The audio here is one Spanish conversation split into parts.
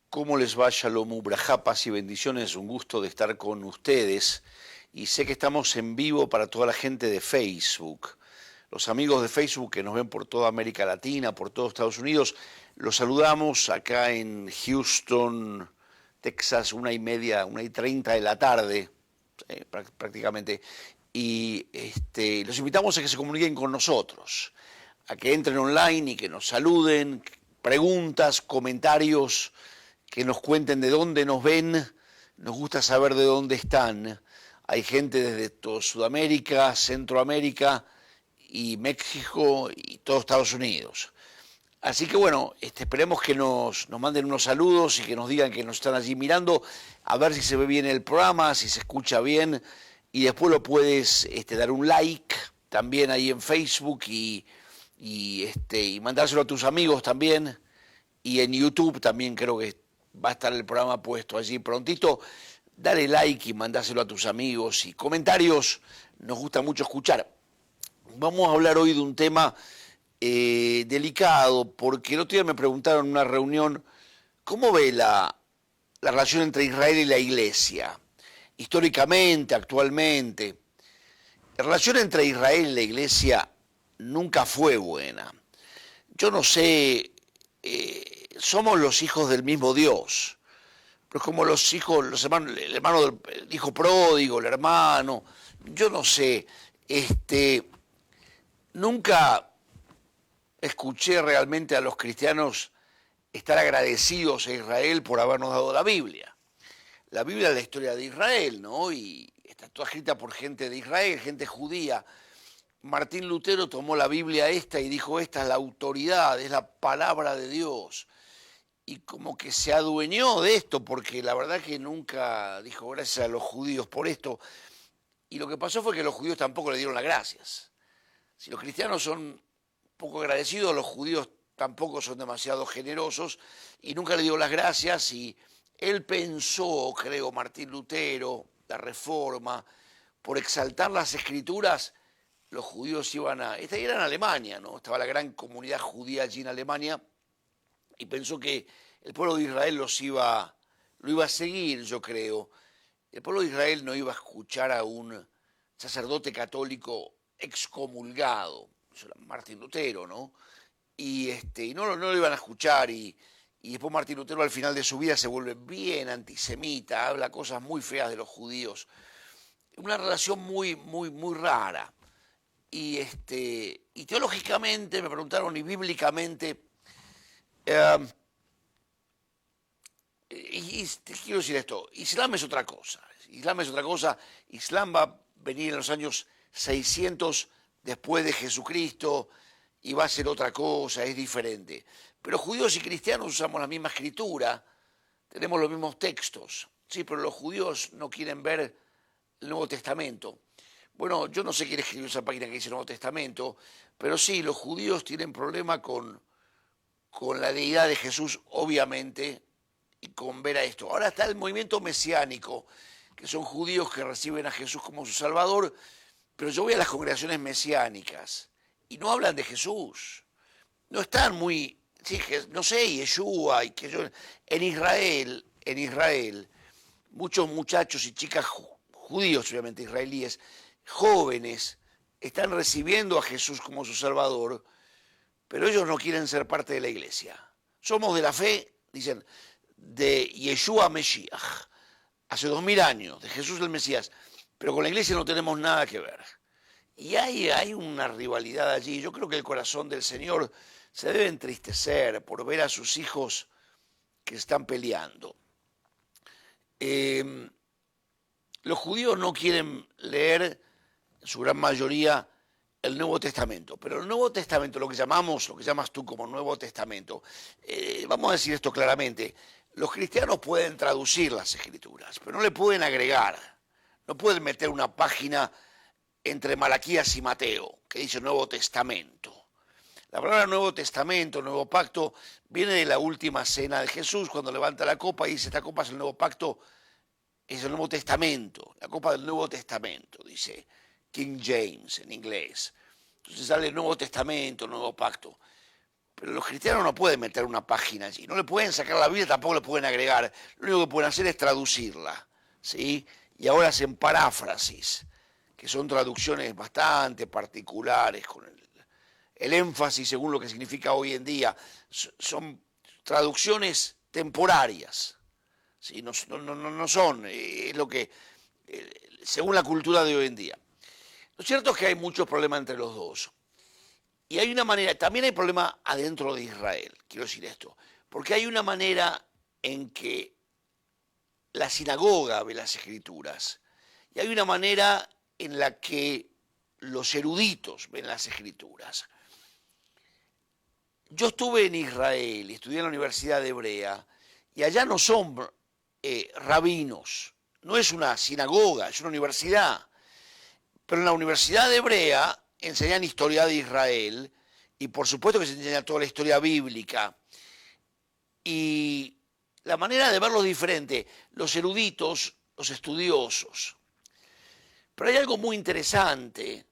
¿Cómo les va? Shalom Ubrajá, paz y bendiciones. Un gusto de estar con ustedes. Y sé que estamos en vivo para toda la gente de Facebook. Los amigos de Facebook que nos ven por toda América Latina, por todos Estados Unidos, los saludamos acá en Houston, Texas, 1:30, 1:30 de la tarde, prácticamente. Y los invitamos a que se comuniquen con nosotros, a que entren online y que nos saluden, preguntas, comentarios, que nos cuenten de dónde nos ven. Nos gusta saber de dónde están. Hay gente desde toda Sudamérica, Centroamérica y México y todo Estados Unidos. Así que bueno, esperemos que nos manden unos saludos y que nos digan que nos están allí mirando, a ver si se ve bien el programa, si se escucha bien, y después lo puedes dar un like también ahí en Facebook y mandárselo a tus amigos también, y en YouTube también creo que va a estar el programa puesto allí prontito. Dale like y mandáselo a tus amigos, y comentarios nos gusta mucho escuchar. Vamos a hablar hoy de un tema delicado, porque el otro día me preguntaron en una reunión, ¿cómo ve la relación entre Israel y la Iglesia? Históricamente, actualmente. La relación entre Israel y la Iglesia nunca fue buena. Yo no sé, somos los hijos del mismo Dios, pero es como los hijos, los hermanos, el hijo pródigo, el hermano, yo no sé, nunca escuché realmente a los cristianos estar agradecidos a Israel por habernos dado la Biblia. La Biblia es la historia de Israel, ¿no? Y está toda escrita por gente de Israel, gente judía. Martín Lutero tomó la Biblia esta y dijo, esta es la autoridad, es la palabra de Dios. Y como que se adueñó de esto, porque la verdad que nunca dijo gracias a los judíos por esto. Y lo que pasó fue que los judíos tampoco le dieron las gracias. Si los cristianos son poco agradecidos, los judíos tampoco son demasiado generosos, y nunca le dio las gracias. Y él pensó, creo, Martín Lutero, la Reforma, por exaltar las Escrituras, los judíos iban a... Esta era en Alemania, ¿no? Estaba la gran comunidad judía allí en Alemania, y pensó que el pueblo de Israel lo iba a seguir, yo creo. El pueblo de Israel no iba a escuchar a un sacerdote católico excomulgado, eso era Martín Lutero, ¿no? Y no lo iban a escuchar, y después Martín Lutero al final de su vida se vuelve bien antisemita, habla cosas muy feas de los judíos. Una relación muy, muy, muy rara. Y teológicamente me preguntaron, y bíblicamente, quiero decir esto, Islam es otra cosa. Islam va a venir en los años 600 después de Jesucristo, y va a ser otra cosa, es diferente. Pero judíos y cristianos usamos la misma escritura, tenemos los mismos textos, sí, pero los judíos no quieren ver el Nuevo Testamento. Bueno, yo no sé quién escribió esa página que dice Nuevo Testamento, pero sí, los judíos tienen problema con la deidad de Jesús, obviamente, y con ver a esto. Ahora está el movimiento mesiánico, que son judíos que reciben a Jesús como su Salvador, pero yo voy a las congregaciones mesiánicas y no hablan de Jesús. No están muy, sí, no sé, Yeshua, y que yo, en Israel, muchos muchachos y chicas judíos, obviamente israelíes, jóvenes, están recibiendo a Jesús como su Salvador, pero ellos no quieren ser parte de la iglesia. Somos de la fe, dicen, de Yeshua Mesías, hace 2000 años, de Jesús el Mesías, pero con la iglesia no tenemos nada que ver. Y hay una rivalidad allí. Yo creo que el corazón del Señor se debe entristecer por ver a sus hijos que están peleando. Los judíos no quieren leer, en su gran mayoría, el Nuevo Testamento, pero el Nuevo Testamento, lo que llamas tú como Nuevo Testamento, vamos a decir esto claramente, los cristianos pueden traducir las Escrituras, pero no le pueden agregar, no pueden meter una página entre Malaquías y Mateo que dice Nuevo Testamento. La palabra Nuevo Testamento, Nuevo Pacto, viene de la última cena de Jesús, cuando levanta la copa y dice, esta copa es el Nuevo Pacto, es el Nuevo Testamento, la copa del Nuevo Testamento, dice. King James en inglés. Entonces sale el Nuevo Testamento, Nuevo Pacto. Pero los cristianos no pueden meter una página allí, no le pueden sacar la Biblia, tampoco le pueden agregar. Lo único que pueden hacer es traducirla, ¿sí? Y ahora hacen paráfrasis, que son traducciones bastante particulares, con el énfasis según lo que significa hoy en día. Son traducciones temporarias, ¿sí? No son lo que, según la cultura de hoy en día. Lo cierto es que hay muchos problemas entre los dos. Y hay una manera, también hay problema adentro de Israel, quiero decir esto, porque hay una manera en que la sinagoga ve las escrituras y hay una manera en la que los eruditos ven las escrituras. Yo estuve en Israel, estudié en la Universidad de Hebrea y allá no son rabinos, no es una sinagoga, es una universidad. Pero en la Universidad de Hebrea enseñan historia de Israel y por supuesto que se enseña toda la historia bíblica. Y la manera de verlo es diferente, los eruditos, los estudiosos. Pero hay algo muy interesante.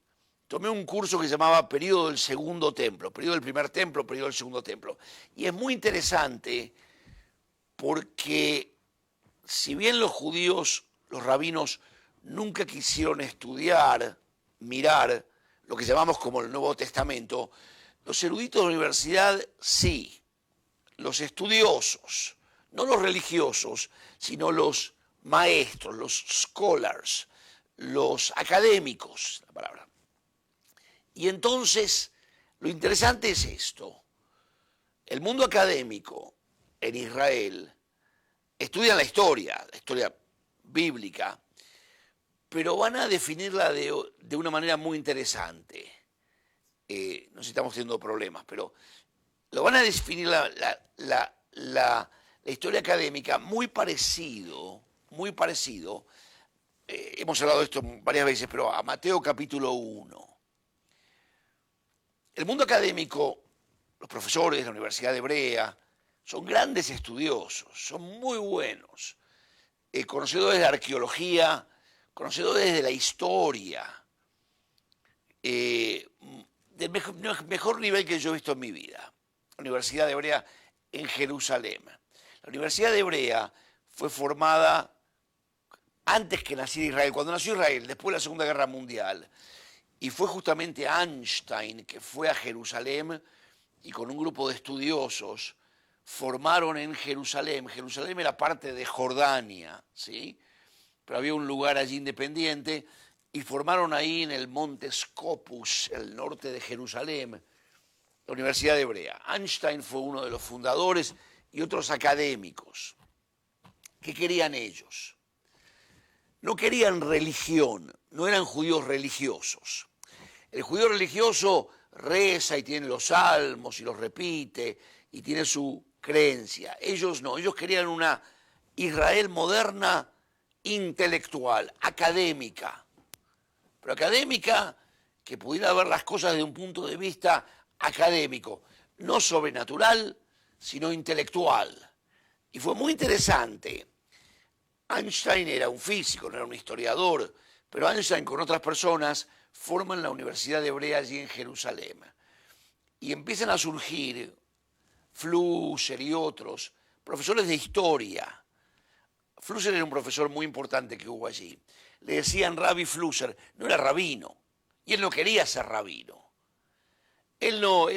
Tomé un curso que se llamaba Período del Segundo Templo, Período del Primer Templo, Período del Segundo Templo. Y es muy interesante porque si bien los judíos, los rabinos, nunca quisieron estudiar, mirar lo que llamamos como el Nuevo Testamento, los eruditos de la universidad sí, los estudiosos, no los religiosos, sino los maestros, los scholars, los académicos, la palabra. Y entonces, lo interesante es esto, el mundo académico en Israel estudia la historia bíblica, pero van a definirla de una manera muy interesante. No sé si estamos teniendo problemas, pero lo van a definir la historia académica muy parecido, hemos hablado de esto varias veces, pero a Mateo capítulo 1. El mundo académico, los profesores de la Universidad de Hebrea, son grandes estudiosos, son muy buenos, conocedores de arqueología, conocedores de la historia, del mejor nivel que yo he visto en mi vida. La Universidad de Hebrea en Jerusalén. La Universidad de Hebrea fue formada antes que naciera Israel, cuando nació Israel, después de la Segunda Guerra Mundial. Y fue justamente Einstein que fue a Jerusalén y con un grupo de estudiosos formaron en Jerusalén. Jerusalén era parte de Jordania, ¿sí? Pero había un lugar allí independiente y formaron ahí en el monte Scopus, el norte de Jerusalén, la Universidad de Hebrea. Einstein fue uno de los fundadores y otros académicos. ¿Qué querían ellos? No querían religión, no eran judíos religiosos. El judío religioso reza y tiene los salmos y los repite y tiene su creencia. Ellos no, ellos querían una Israel moderna, intelectual, académica. Pero académica que pudiera ver las cosas desde un punto de vista académico, no sobrenatural, sino intelectual. Y fue muy interesante. Einstein era un físico, no era un historiador, pero Einstein con otras personas forman la Universidad de Hebrea allí en Jerusalén. Y empiezan a surgir Flusser y otros profesores de historia. Flusser era un profesor muy importante que hubo allí. Le decían Rabbi Flusser, no era rabino, y él no quería ser rabino. Él no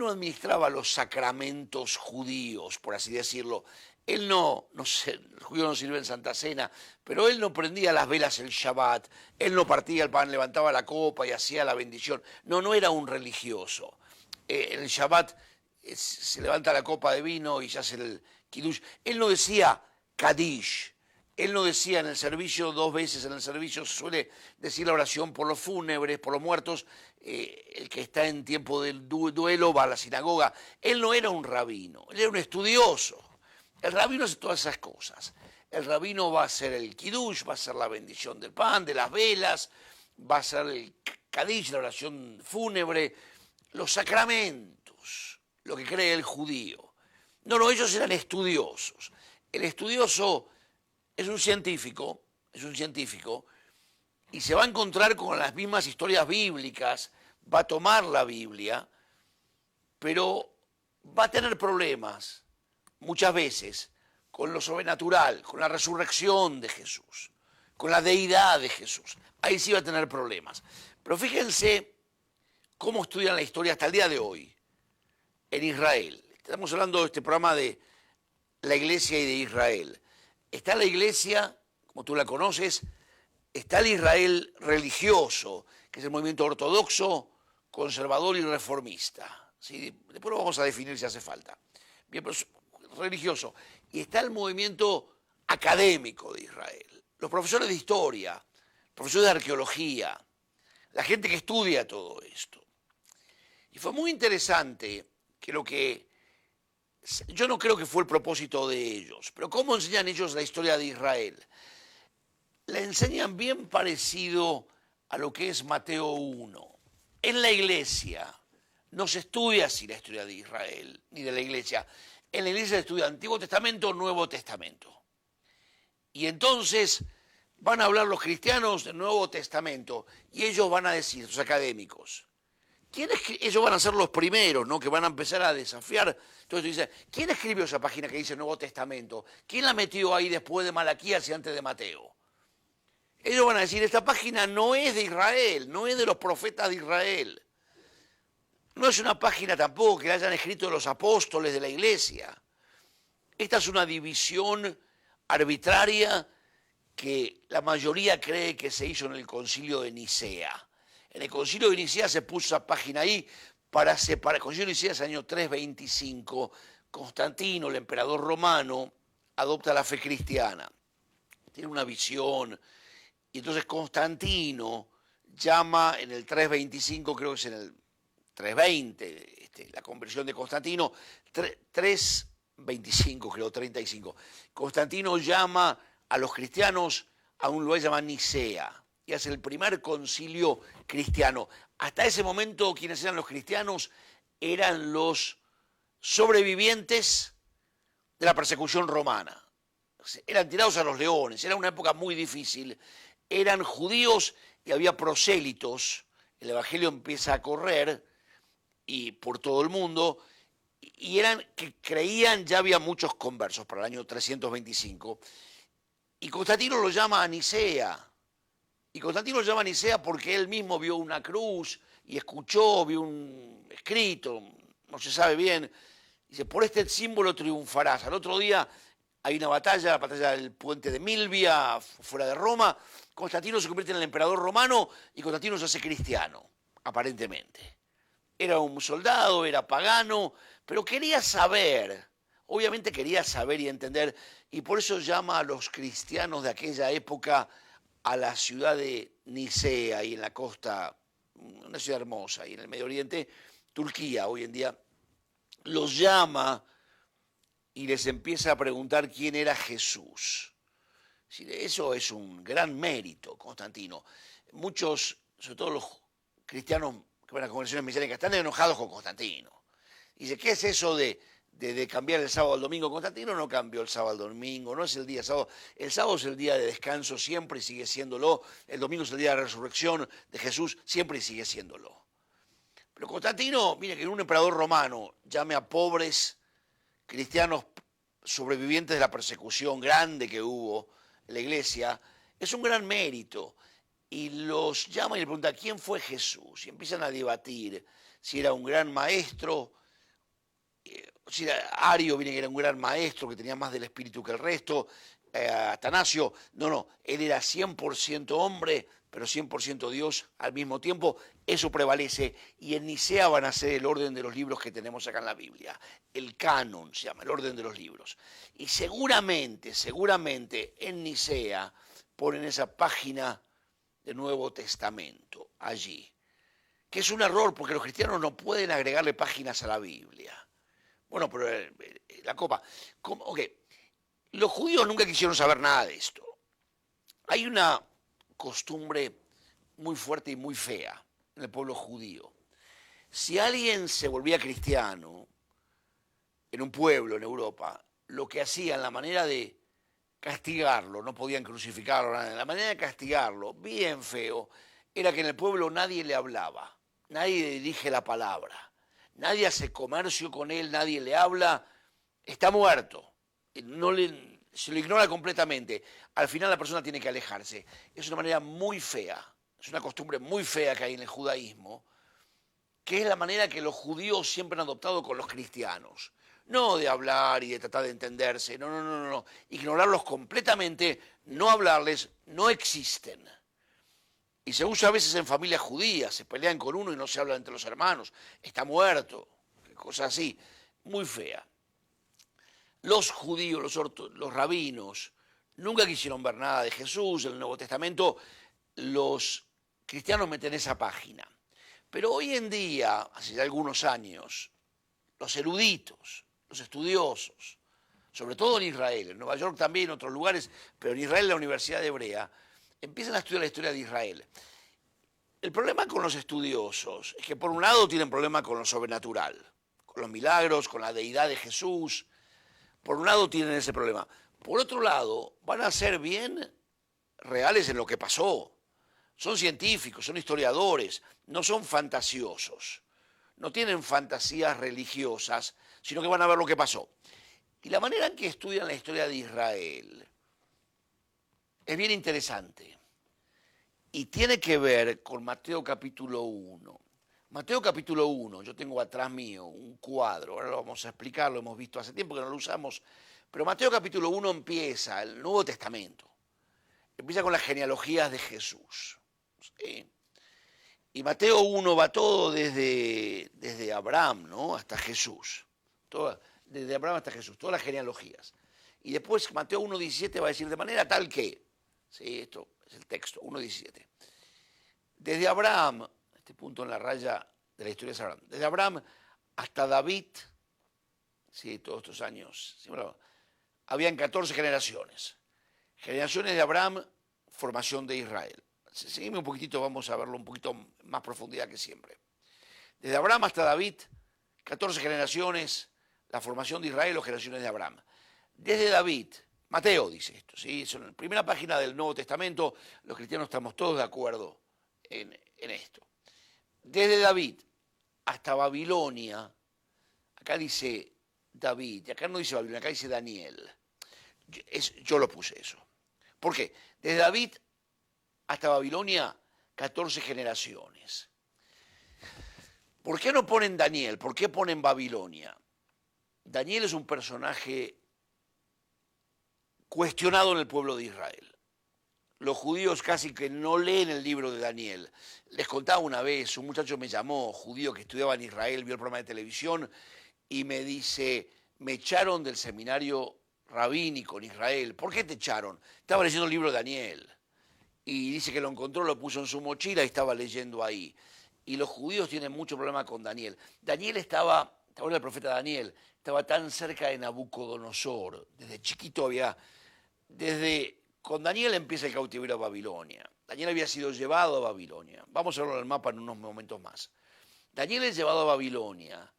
administraba los sacramentos judíos, por así decirlo. Él no sé, los judíos no sirven Santa Cena, pero él no prendía las velas el Shabbat, él no partía el pan, levantaba la copa y hacía la bendición. No era un religioso. En el Shabbat se levanta la copa de vino y se hace el Kiddush. Él no decía Kadish. Él no decía en el servicio, 2 veces en el servicio se suele decir la oración por los fúnebres, por los muertos. El que está en tiempo del duelo va a la sinagoga. Él no era un rabino, él era un estudioso. El rabino hace todas esas cosas. El rabino va a hacer el kiddush, va a hacer la bendición del pan, de las velas, va a hacer el kadish, la oración fúnebre, los sacramentos, lo que cree el judío. No, ellos eran estudiosos. El estudioso es un científico y se va a encontrar con las mismas historias bíblicas, va a tomar la Biblia, pero va a tener problemas muchas veces con lo sobrenatural, con la resurrección de Jesús, con la deidad de Jesús. Ahí sí va a tener problemas. Pero fíjense cómo estudian la historia hasta el día de hoy en Israel. Estamos hablando de este programa de la iglesia y de Israel. Está la iglesia, como tú la conoces, está el Israel religioso, que es el movimiento ortodoxo, conservador y reformista. ¿Sí? Después lo vamos a definir si hace falta. Bien, pero religioso. Y está el movimiento académico de Israel. Los profesores de historia, profesores de arqueología, la gente que estudia todo esto. Y fue muy interesante que yo no creo que fue el propósito de ellos, pero ¿cómo enseñan ellos la historia de Israel? La enseñan bien parecido a lo que es Mateo 1. En la iglesia no se estudia así la historia de Israel, ni de la iglesia. En la iglesia se estudia Antiguo Testamento, Nuevo Testamento. Y entonces van a hablar los cristianos del Nuevo Testamento y ellos van a decir, los académicos, ellos van a ser los primeros, ¿no? Que van a empezar a desafiar. Entonces dicen, ¿quién escribió esa página que dice Nuevo Testamento? ¿Quién la metió ahí después de Malaquías y antes de Mateo? Ellos van a decir, esta página no es de Israel, no es de los profetas de Israel. No es una página tampoco que la hayan escrito los apóstoles de la iglesia. Esta es una división arbitraria que la mayoría cree que se hizo en el Concilio de Nicea. En el Concilio de Nicea se puso esa página ahí para separar. El Concilio de Nicea es el año 325. Constantino, el emperador romano, adopta la fe cristiana. Tiene una visión. Y entonces Constantino llama en el 325, creo que es en el 320, la conversión de Constantino, 325, creo, 35. Constantino llama a los cristianos a un lugar llamado Nicea y hace el primer concilio cristiano. Hasta ese momento, quienes eran los cristianos eran los sobrevivientes de la persecución romana. Eran tirados a los leones, era una época muy difícil. Eran judíos y había prosélitos. El evangelio empieza a correr y por todo el mundo, y eran que creían, ya había muchos conversos para el año 325, y Constantino lo llama a Nicea, y Constantino lo llama a Nicea porque él mismo vio una cruz y escuchó, vio un escrito, no se sabe bien, dice, por este símbolo triunfarás. Al otro día hay una batalla, la batalla del puente de Milvia, fuera de Roma. Constantino se convierte en el emperador romano y Constantino se hace cristiano, aparentemente. Era un soldado, era pagano, pero quería saber, obviamente quería saber y entender, y por eso llama a los cristianos de aquella época a la ciudad de Nicea, ahí en la costa, una ciudad hermosa, ahí en el Medio Oriente, Turquía hoy en día, los llama y les empieza a preguntar quién era Jesús. Eso es un gran mérito, Constantino. Muchos, sobre todo los cristianos que van a conversiones mesiánicas, están enojados con Constantino. Dice, ¿qué es eso de cambiar el sábado al domingo? Constantino no cambió el sábado al domingo, no es el día sábado. El sábado es el día de descanso siempre y sigue siéndolo. El domingo es el día de la resurrección de Jesús, siempre y sigue siéndolo. Pero Constantino, mire que un emperador romano llame a pobres cristianos sobrevivientes de la persecución grande que hubo en la iglesia, es un gran mérito. Y los llama y le pregunta, ¿quién fue Jesús? Y empiezan a debatir si era un gran maestro, si era Ario, viene que era un gran maestro, que tenía más del espíritu que el resto, Atanasio, no, él era 100% hombre, pero 100% Dios al mismo tiempo, eso prevalece. Y en Nicea van a ser el orden de los libros que tenemos acá en la Biblia. El canon se llama, el orden de los libros. Y seguramente en Nicea ponen esa página del Nuevo Testamento allí, que es un error porque los cristianos no pueden agregarle páginas a la Biblia. Bueno, pero la copa, ok, los judíos nunca quisieron saber nada de esto. Hay una costumbre muy fuerte y muy fea en el pueblo judío. Si alguien se volvía cristiano en un pueblo en Europa, lo que hacían, la manera de castigarlo, no podían crucificarlo, la manera de castigarlo, bien feo, era que en el pueblo nadie le hablaba, nadie le dirige la palabra, nadie hace comercio con él, nadie le habla, está muerto, se lo ignora completamente. Al final la persona tiene que alejarse. Es una manera muy fea, es una costumbre muy fea que hay en el judaísmo, que es la manera que los judíos siempre han adoptado con los cristianos. No de hablar y de tratar de entenderse, no, no, no, no, no. Ignorarlos completamente, no hablarles, no existen. Y se usa a veces en familias judías, se pelean con uno y no se hablan entre los hermanos, está muerto, cosas así, muy fea. Los judíos, los rabinos, nunca quisieron ver nada de Jesús. En el Nuevo Testamento los cristianos meten esa página. Pero hoy en día, hace ya algunos años, los eruditos, los estudiosos, sobre todo en Israel, en Nueva York también, en otros lugares, pero en Israel, la Universidad Hebrea, empiezan a estudiar la historia de Israel. El problema con los estudiosos es que por un lado tienen problema con lo sobrenatural, con los milagros, con la deidad de Jesús. Por un lado tienen ese problema. Por otro lado, van a ser bien reales en lo que pasó. Son científicos, son historiadores, no son fantasiosos. No tienen fantasías religiosas, sino que van a ver lo que pasó. Y la manera en que estudian la historia de Israel es bien interesante. Y tiene que ver con Mateo capítulo 1. Mateo capítulo 1, yo tengo atrás mío un cuadro, ahora lo vamos a explicar, lo hemos visto hace tiempo que no lo usamos, pero Mateo capítulo 1 empieza, el Nuevo Testamento, empieza con las genealogías de Jesús. ¿Sí? Y Mateo 1 va todo desde Abraham, ¿no?, hasta Jesús. Desde Abraham hasta Jesús, todas las genealogías. Y después Mateo 1:17 va a decir de manera tal que, ¿sí?, esto es el texto, 1:17. Desde Abraham, este punto en la raya de la historia es Abraham, desde Abraham hasta David, ¿sí?, todos estos años, ¿sí?, bueno, habían 14 generaciones. Generaciones de Abraham, formación de Israel. Seguime un poquitito, vamos a verlo un poquito más profundidad que siempre. Desde Abraham hasta David, 14 generaciones, la formación de Israel o generaciones de Abraham. Desde David, Mateo dice esto, ¿sí? En la primera página del Nuevo Testamento, los cristianos estamos todos de acuerdo en esto. Desde David hasta Babilonia, acá dice David, acá no dice Babilonia, acá dice Daniel. Yo lo puse eso. ¿Por qué? Desde David hasta Babilonia, 14 generaciones. ¿Por qué no ponen Daniel? ¿Por qué ponen Babilonia? Daniel es un personaje cuestionado en el pueblo de Israel. Los judíos casi que no leen el libro de Daniel. Les contaba una vez, un muchacho me llamó, judío que estudiaba en Israel, vio el programa de televisión y me dice, me echaron del seminario rabínico en Israel. ¿Por qué te echaron? Estaba leyendo el libro de Daniel. Y dice que lo encontró, lo puso en su mochila y estaba leyendo ahí. Y los judíos tienen mucho problema con Daniel. Daniel estaba, ¿te acuerdas del profeta Daniel? Estaba tan cerca de Nabucodonosor. Desde chiquito con Daniel empieza el cautiverio a Babilonia. Daniel había sido llevado a Babilonia. Vamos a verlo en el mapa en unos momentos más. Daniel es llevado a Babilonia.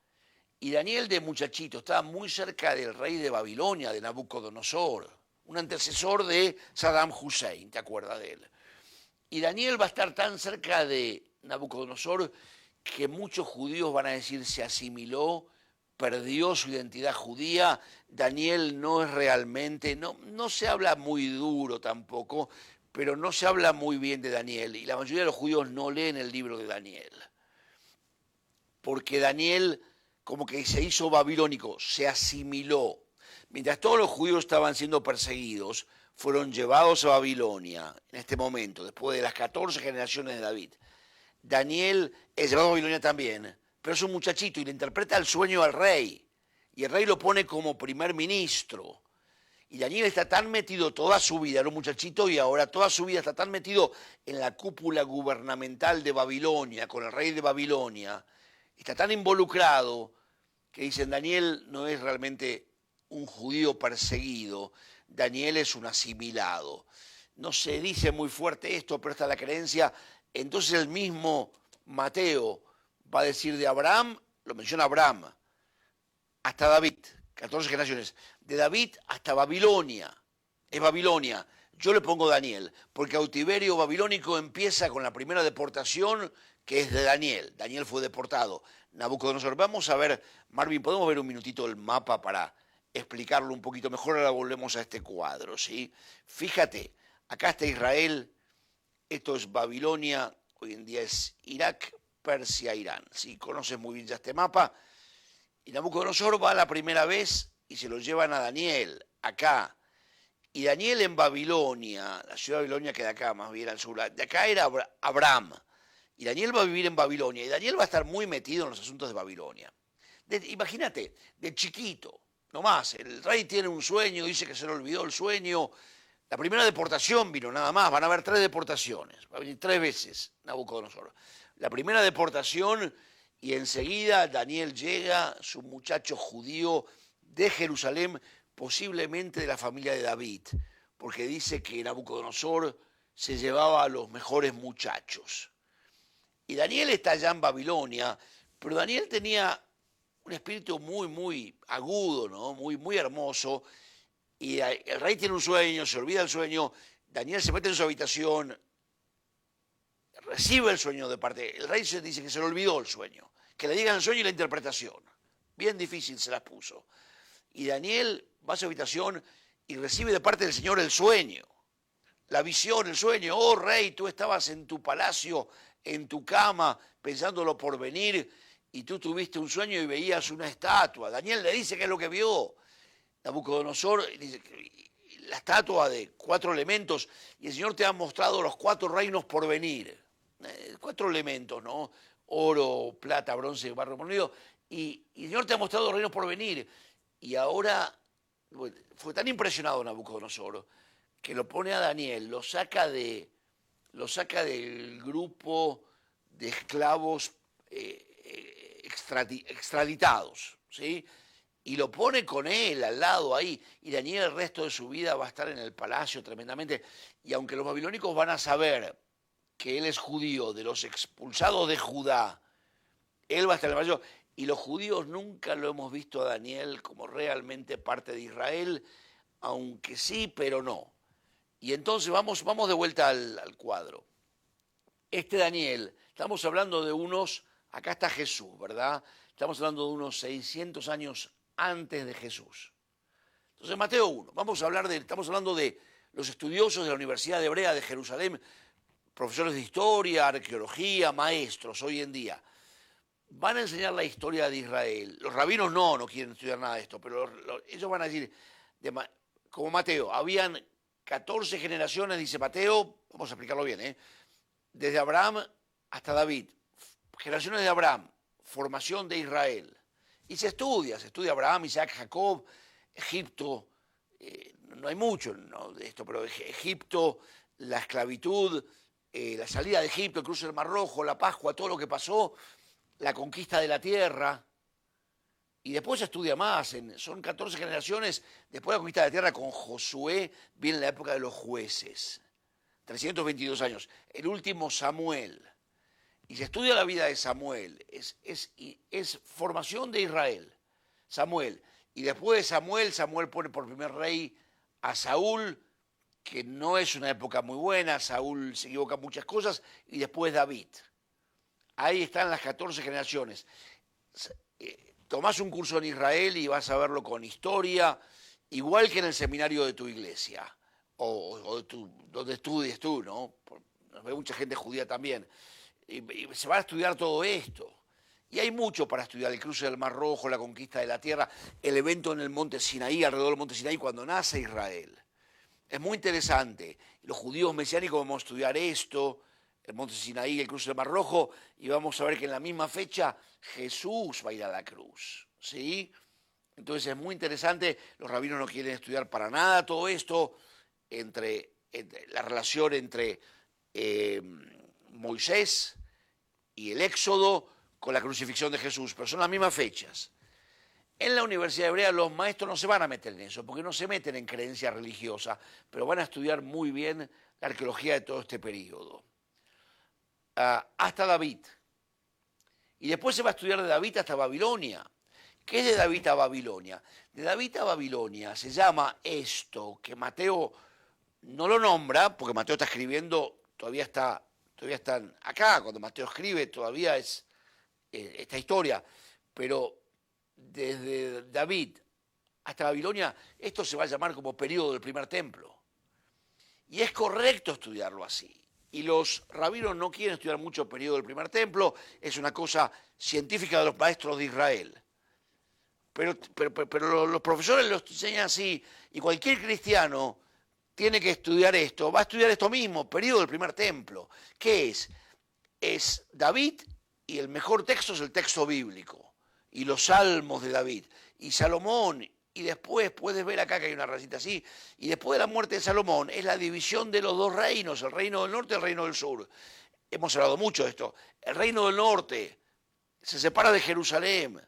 Y Daniel de muchachito estaba muy cerca del rey de Babilonia, de Nabucodonosor, un antecesor de Saddam Hussein, ¿te acuerdas de él? Y Daniel va a estar tan cerca de Nabucodonosor que muchos judíos van a decir se asimiló, perdió su identidad judía. Daniel no es realmente, no se habla muy duro tampoco, pero no se habla muy bien de Daniel. Y la mayoría de los judíos no leen el libro de Daniel. Porque Daniel como que se hizo babilónico, se asimiló. Mientras todos los judíos estaban siendo perseguidos, fueron llevados a Babilonia en este momento, después de las 14 generaciones de David. Daniel es llevado a Babilonia también, pero es un muchachito y le interpreta el sueño al rey. Y el rey lo pone como primer ministro. Y Daniel está tan metido toda su vida, era un muchachito y ahora toda su vida está tan metido en la cúpula gubernamental de Babilonia, con el rey de Babilonia, está tan involucrado que dicen Daniel no es realmente un judío perseguido, Daniel es un asimilado. No se dice muy fuerte esto, pero está la creencia. Entonces el mismo Mateo va a decir de Abraham, lo menciona Abraham, hasta David, 14 generaciones, de David hasta Babilonia, es Babilonia. Yo le pongo Daniel, porque el cautiverio babilónico empieza con la primera deportación, que es de Daniel. Daniel fue deportado. Nabucodonosor. Vamos a ver, Marvin, ¿podemos ver un minutito el mapa para explicarlo un poquito mejor? Ahora volvemos a este cuadro, ¿sí? Fíjate, acá está Israel, esto es Babilonia, hoy en día es Irak, Persia, Irán. ¿Sí? Conoces muy bien ya este mapa. Y Nabucodonosor va la primera vez y se lo llevan a Daniel, acá. Y Daniel en Babilonia, la ciudad de Babilonia queda acá, más bien al sur. De acá era Abraham. Y Daniel va a vivir en Babilonia. Y Daniel va a estar muy metido en los asuntos de Babilonia. Imagínate, de chiquito, nomás, el rey tiene un sueño, dice que se le olvidó el sueño. La primera deportación vino nada más, van a haber 3 deportaciones, va a venir 3 veces Nabucodonosor. La primera deportación y enseguida Daniel llega, su muchacho judío de Jerusalén, posiblemente de la familia de David, porque dice que Nabucodonosor se llevaba a los mejores muchachos. Y Daniel está allá en Babilonia, pero Daniel tenía un espíritu muy, muy agudo, ¿no? Muy, muy hermoso. Y el rey tiene un sueño, se olvida el sueño, Daniel se mete en su habitación, recibe el sueño de parte. El rey se dice que se le olvidó el sueño, que le digan el sueño y la interpretación. Bien difícil se las puso. Y Daniel va a su habitación y recibe de parte del Señor el sueño, la visión, el sueño. Oh rey, tú estabas en tu palacio, en tu cama, pensándolo por venir, y tú tuviste un sueño y veías una estatua. Daniel le dice qué es lo que vio. Nabucodonosor dice la estatua de 4 elementos, y el Señor te ha mostrado los 4 reinos por venir. 4 elementos, ¿no? Oro, plata, bronce, barro molido. Y el Señor te ha mostrado los reinos por venir. Y ahora bueno, fue tan impresionado Nabucodonosor que lo pone a Daniel, lo saca del grupo de esclavos extraditados, ¿sí? Y lo pone con él al lado ahí. Y Daniel el resto de su vida va a estar en el palacio tremendamente. Y aunque los babilónicos van a saber que él es judío, de los expulsados de Judá, él va a estar en el palacio. Y los judíos nunca lo hemos visto a Daniel como realmente parte de Israel, aunque sí, pero no. Y entonces vamos de vuelta al cuadro. Este Daniel, estamos hablando de acá está Jesús, ¿verdad? Estamos hablando de unos 600 años antes de Jesús. Entonces, Mateo 1, estamos hablando de los estudiosos de la Universidad Hebrea de Jerusalén, profesores de historia, arqueología, maestros hoy en día. Van a enseñar la historia de Israel. Los rabinos no quieren estudiar nada de esto, pero ellos van a decir, como Mateo, habían 14 generaciones, dice Mateo, vamos a explicarlo bien, desde Abraham hasta David, generaciones de Abraham, formación de Israel. Y se estudia Abraham, Isaac, Jacob, Egipto, no hay mucho de esto, pero Egipto, la esclavitud, la salida de Egipto, el cruce del Mar Rojo, la Pascua, todo lo que pasó, la conquista de la tierra. Y después se estudia más, son 14 generaciones, después de la conquista de la tierra con Josué, viene la época de los jueces, 322 años, el último Samuel. Y se estudia la vida de Samuel, es formación de Israel, Samuel. Y después de Samuel pone por primer rey a Saúl, que no es una época muy buena, Saúl se equivoca en muchas cosas, y después David. Ahí están las 14 generaciones. Tomás un curso en Israel y vas a verlo con historia, igual que en el seminario de tu iglesia, o donde estudies tú, ¿no? Nos ve mucha gente judía también. Y se va a estudiar todo esto. Y hay mucho para estudiar, el cruce del Mar Rojo, la conquista de la tierra, el evento en el monte Sinaí, alrededor del monte Sinaí, cuando nace Israel. Es muy interesante. Los judíos mesiánicos vamos a estudiar esto, el monte Sinaí, el cruce del Mar Rojo, y vamos a ver que en la misma fecha Jesús va a ir a la cruz, ¿sí? Entonces es muy interesante, los rabinos no quieren estudiar para nada todo esto, entre la relación entre Moisés y el Éxodo con la crucifixión de Jesús, pero son las mismas fechas. En la Universidad Hebrea los maestros no se van a meter en eso, porque no se meten en creencia religiosa, pero van a estudiar muy bien la arqueología de todo este periodo. Hasta David. Y después se va a estudiar de David hasta Babilonia, ¿Qué es de David a Babilonia? De David a Babilonia se llama esto, que Mateo no lo nombra, porque Mateo está escribiendo, todavía están acá, cuando Mateo escribe, todavía es esta historia, pero desde David hasta Babilonia, esto se va a llamar como periodo del primer templo. Y es correcto estudiarlo así. Y los rabinos no quieren estudiar mucho el periodo del primer templo, es una cosa científica de los maestros de Israel. Pero los profesores lo enseñan así, y cualquier cristiano tiene que estudiar esto, va a estudiar esto mismo, periodo del primer templo. ¿Qué es? Es David, y el mejor texto es el texto bíblico, y los salmos de David, y Salomón, y después puedes ver acá que hay una racita así, y después de la muerte de Salomón es la división de los dos reinos, el reino del norte y el reino del sur. Hemos hablado mucho de esto. El reino del norte se separa de Jerusalén.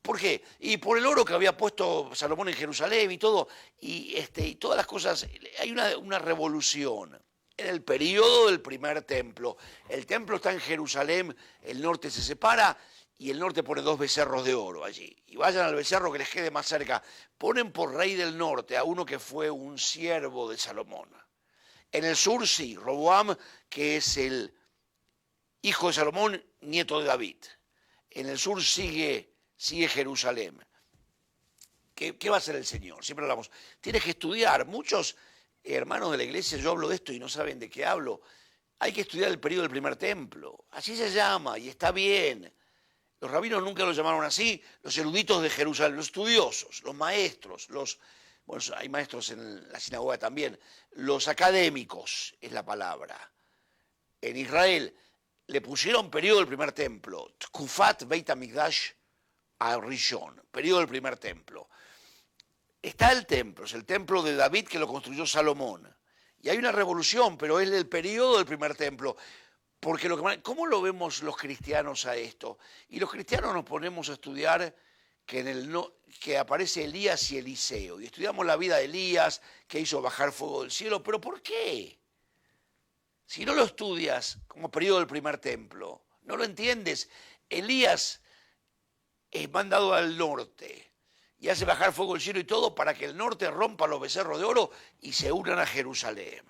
¿Por qué? Y por el oro que había puesto Salomón en Jerusalén y todo, y todas las cosas, hay una revolución en el periodo del primer templo. El templo está en Jerusalén, el norte se separa y el norte pone 2 becerros de oro allí. Y vayan al becerro que les quede más cerca. Ponen por rey del norte a uno que fue un siervo de Salomón. En el sur sí, Roboam, que es el hijo de Salomón, nieto de David. En el sur sigue Jerusalén. ¿Qué va a hacer el Señor? Siempre hablamos. Tienes que estudiar. Muchos hermanos de la iglesia, yo hablo de esto y no saben de qué hablo. Hay que estudiar el periodo del primer templo. Así se llama y está bien. Los rabinos nunca lo llamaron así. Los eruditos de Jerusalén, los estudiosos, los maestros, bueno, hay maestros en la sinagoga también. Los académicos es la palabra. En Israel le pusieron periodo del primer templo. Tkufat Beit HaMikdash Rishon, periodo del primer templo. Está el templo, es el templo de David que lo construyó Salomón. Y hay una revolución, pero es el periodo del primer templo. Porque ¿cómo lo vemos los cristianos a esto? Y los cristianos nos ponemos a estudiar que aparece Elías y Eliseo. Y estudiamos la vida de Elías, que hizo bajar fuego del cielo. ¿Pero por qué? Si no lo estudias como periodo del primer templo, no lo entiendes. Elías es mandado al norte y hace bajar fuego del cielo y todo para que el norte rompa los becerros de oro y se unan a Jerusalén.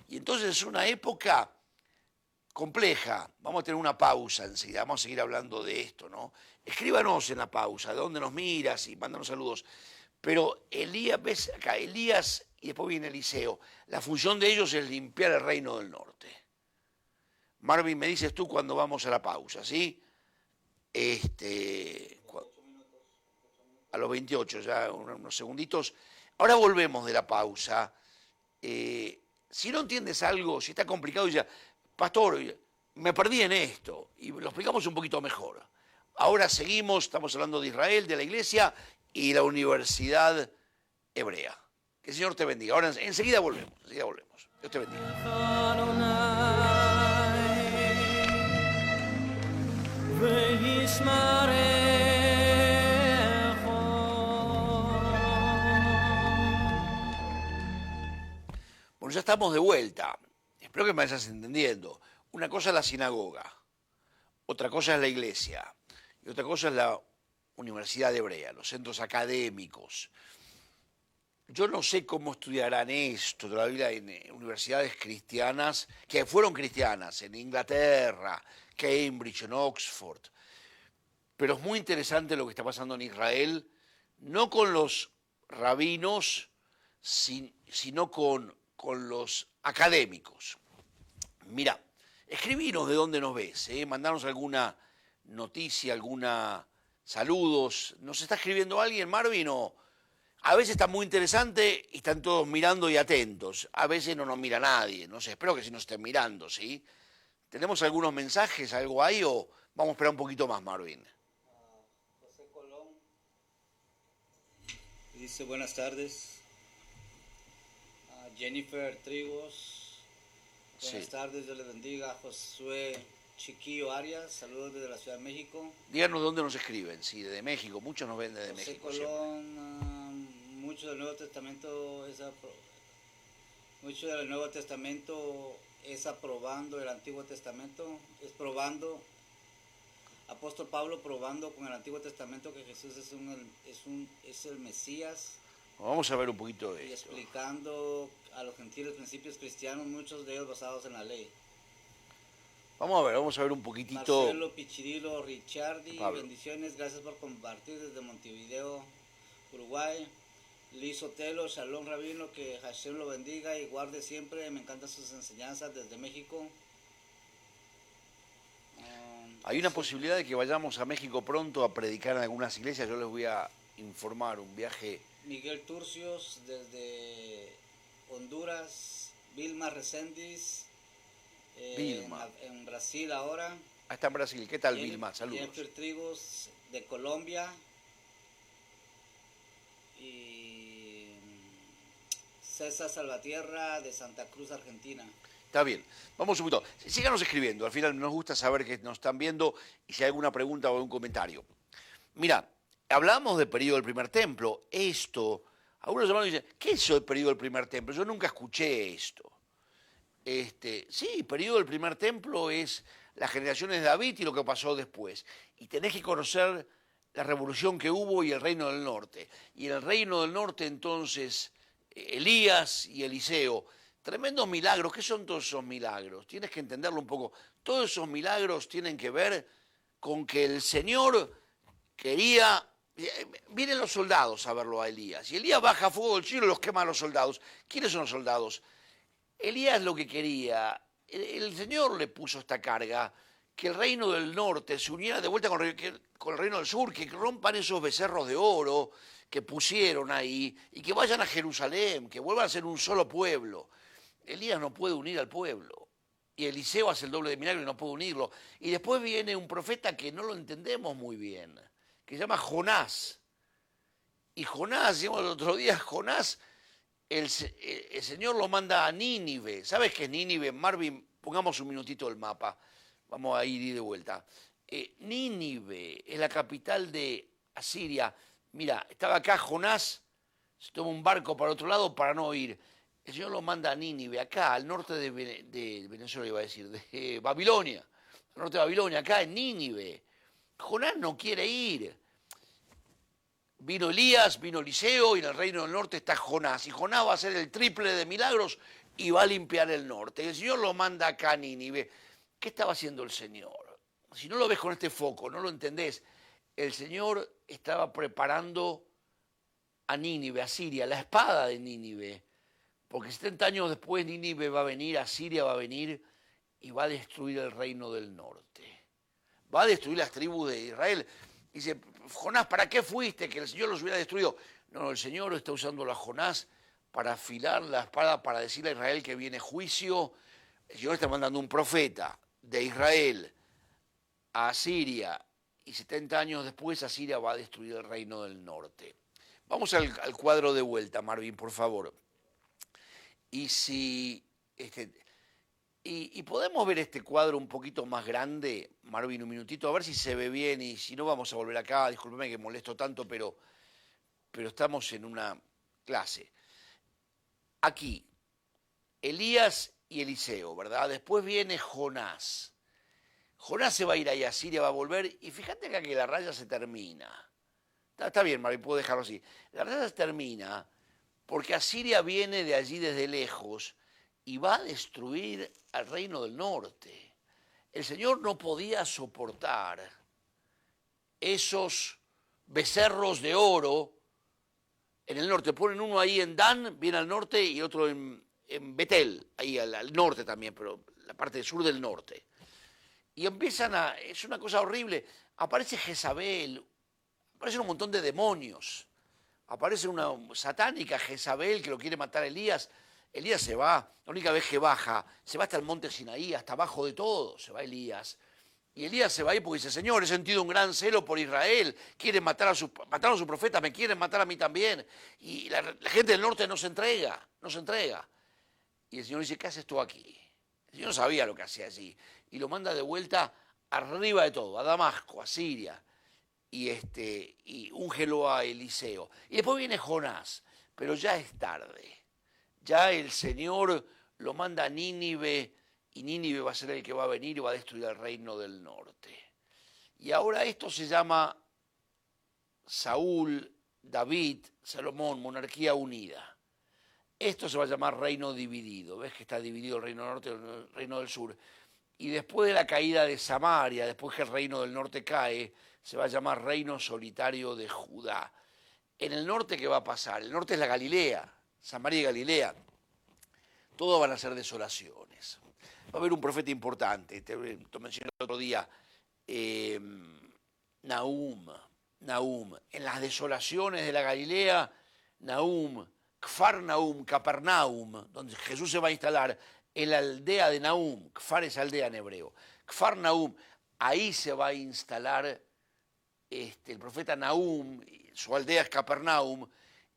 Y entonces es una época compleja. Vamos a tener una pausa enseguida, vamos a seguir hablando de esto, ¿no? Escríbanos en la pausa, de dónde nos miras y mándanos saludos. Pero Elías, ves acá, Elías y después viene Eliseo. La función de ellos es limpiar el reino del norte. Marvin, me dices tú cuando vamos a la pausa, ¿sí? A los 28, ya unos segunditos. Ahora volvemos de la pausa. Si no entiendes algo, si está complicado, ya, pastor, me perdí en esto, y lo explicamos un poquito mejor. Ahora seguimos, estamos hablando de Israel, de la iglesia y la universidad hebrea. Que el Señor te bendiga. Ahora enseguida volvemos, Dios te bendiga. Bueno, ya estamos de vuelta. Espero que me vayas entendiendo. Una cosa es la sinagoga, otra cosa es la iglesia y otra cosa es la universidad hebrea, los centros académicos. Yo no sé cómo estudiarán esto todavía en universidades cristianas, que fueron cristianas, en Inglaterra, Cambridge, en Oxford. Pero es muy interesante lo que está pasando en Israel, no con los rabinos, sino con los académicos. Mira, escribinos de dónde nos ves, mandanos alguna noticia, saludos. ¿Nos está escribiendo alguien, Marvin? O a veces está muy interesante y están todos mirando y atentos. A veces no nos mira nadie, no sé, espero que sí nos estén mirando, ¿sí? ¿Tenemos algunos mensajes, algo ahí o vamos a esperar un poquito más, Marvin? José Colón dice buenas tardes. Jennifer Trigos, buenas tardes, Dios les bendiga. Josué Chiquillo Arias, saludos desde la Ciudad de México. Díganos dónde nos escriben, sí, desde México, muchos nos ven desde José México. Colón, mucho del Nuevo Testamento es aprobando el Antiguo Testamento, es probando apóstol Pablo probando con el Antiguo Testamento que Jesús es el Mesías. Vamos a ver un poquito de y esto. explicando a los gentiles principios cristianos, muchos de ellos basados en la ley. Vamos a ver un poquitito. Marcelo, Pichirilo, Ricciardi, Pablo. bendiciones, gracias por compartir desde Montevideo, Uruguay. Liz Otelo, Shalom Rabino, que Hashem lo bendiga y guarde siempre, me encantan sus enseñanzas desde México. Hay una posibilidad de que vayamos a México pronto a predicar en algunas iglesias, yo les voy a informar, un viaje. Miguel Turcios desde Honduras, Vilma Reséndiz, Vilma. en Brasil ahora. Está en Brasil. ¿Qué tal, Vilma? Saludos. Jennifer Trigos de Colombia. Y César Salvatierra de Santa Cruz, Argentina. Está bien. Vamos un poquito. Síganos escribiendo. Al final nos gusta saber que nos están viendo y si hay alguna pregunta o algún comentario. Mira, hablamos del periodo del primer templo. Esto, algunos hermanos dicen, ¿qué es el periodo del primer templo? Yo nunca escuché esto. Sí, periodo del primer templo es las generaciones de David y lo que pasó después. Y tenés que conocer la revolución que hubo y el reino del norte. Y en el reino del norte entonces Elías y Eliseo, tremendos milagros. ¿Qué son todos esos milagros? Tienes que entenderlo un poco. Todos esos milagros tienen que ver con que el Señor quería. Vienen los soldados a verlo a Elías. Y Elías baja fuego del cielo y los quema a los soldados. ¿Quiénes son los soldados? Elías lo que quería, el Señor le puso esta carga, que el reino del norte se uniera de vuelta con el reino del sur, que rompan esos becerros de oro que pusieron ahí y que vayan a Jerusalén, que vuelvan a ser un solo pueblo. Elías no puede unir al pueblo. Y Eliseo hace el doble de milagro y no puede unirlo. Y después viene un profeta que no lo entendemos muy bien, que se llama Jonás. Y Jonás, decíamos el otro día, Jonás, el Señor lo manda a Nínive. ¿Sabes qué es Nínive? Marvin, pongamos un minutito el mapa. Vamos a ir y de vuelta. Nínive es la capital de Asiria. Mira, estaba acá Jonás, se toma un barco para otro lado para no ir. El Señor lo manda a Nínive, acá, al norte de Venezuela, iba a decir, de Babilonia. Al norte de Babilonia, acá en Nínive. Jonás no quiere ir. Vino Elías, vino Eliseo y en el reino del norte está Jonás. Y Jonás va a hacer el triple de milagros y va a limpiar el norte. Y el Señor lo manda acá a Nínive. ¿Qué estaba haciendo el Señor? Si no lo ves con este foco, no lo entendés. El Señor estaba preparando a Nínive, a Siria, la espada de Nínive. Porque 70 años después Nínive va a venir, Asiria va a venir y va a destruir el reino del norte. Va a destruir las tribus de Israel. Dice, Jonás, ¿para qué fuiste? Que el Señor los hubiera destruido. No, el Señor está usando a Jonás para afilar la espada, para decirle a Israel que viene juicio. El Señor está mandando un profeta de Israel a Asiria y 70 años después Asiria va a destruir el reino del norte. Vamos al cuadro de vuelta, Marvin, por favor. Y si... Y podemos ver este cuadro un poquito más grande, Marvin, un minutito, a ver si se ve bien y si no vamos a volver acá. Discúlpeme que molesto tanto, pero estamos en una clase. Aquí, Elías y Eliseo, ¿verdad? Después viene Jonás. Jonás se va a ir ahí a Siria, va a volver y fíjate acá que la raya se termina. Está bien, Marvin, puedo dejarlo así. La raya se termina porque Asiria viene de allí desde lejos y va a destruir al reino del norte. El Señor no podía soportar esos becerros de oro en el norte. Ponen uno ahí en Dan, bien al norte, y otro en Betel, ahí al norte también, pero la parte sur del norte. Y empiezan es una cosa horrible, aparece Jezabel, aparecen un montón de demonios, aparece una satánica Jezabel que lo quiere matar a Elías. Elías se va, la única vez que baja, se va hasta el monte Sinaí, hasta abajo de todo, se va Elías. Y Elías se va ahí porque dice, Señor, he sentido un gran celo por Israel, mataron a su profeta, me quieren matar a mí también. Y la gente del norte no se entrega. Y el Señor dice, ¿qué haces tú aquí? El Señor sabía lo que hacía allí. Y lo manda de vuelta arriba de todo, a Damasco, a Siria. Y úngelo a Eliseo. Y después viene Jonás, pero ya es tarde. Ya el Señor lo manda a Nínive y Nínive va a ser el que va a venir y va a destruir el reino del norte. Y ahora esto se llama Saúl, David, Salomón, monarquía unida. Esto se va a llamar reino dividido. ¿Ves que está dividido el reino norte y el reino del sur? Y después de la caída de Samaria, después que el reino del norte cae, se va a llamar reino solitario de Judá. En el norte, ¿qué va a pasar? El norte es la Galilea, Samaria y Galilea. Todo van a ser desolaciones. Va a haber un profeta importante, te mencioné el otro día, Nahum. En las desolaciones de la Galilea, Nahum, Kfar Nahum, Capernaum, donde Jesús se va a instalar, en la aldea de Nahum. Kfar es aldea en hebreo. Kfar Nahum, ahí se va a instalar el profeta Nahum, su aldea es Capernaum,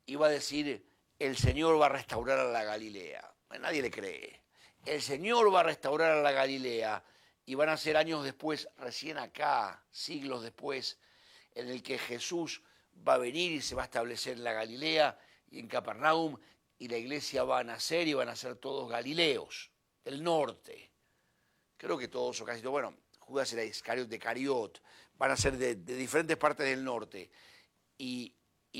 y va a decir, el Señor va a restaurar a la Galilea. Nadie le cree. El Señor va a restaurar a la Galilea, y van a ser años después, recién acá, siglos después, en el que Jesús va a venir y se va a establecer en la Galilea y en Capernaum, y la iglesia va a nacer y van a ser todos galileos, del norte. Creo que todos o casi todos, bueno, Judas era Iscariot de Cariot, van a ser de diferentes partes del norte. Y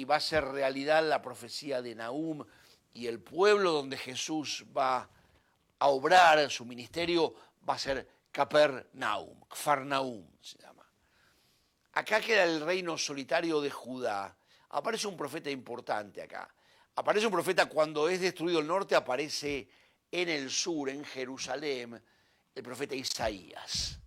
va a ser realidad la profecía de Nahum, y el pueblo donde Jesús va a obrar su ministerio va a ser Capernaum, Kfar Nahum se llama. Acá queda el reino solitario de Judá. Aparece un profeta importante acá. Aparece un profeta cuando es destruido el norte, aparece en el sur, en Jerusalén, el profeta Isaías.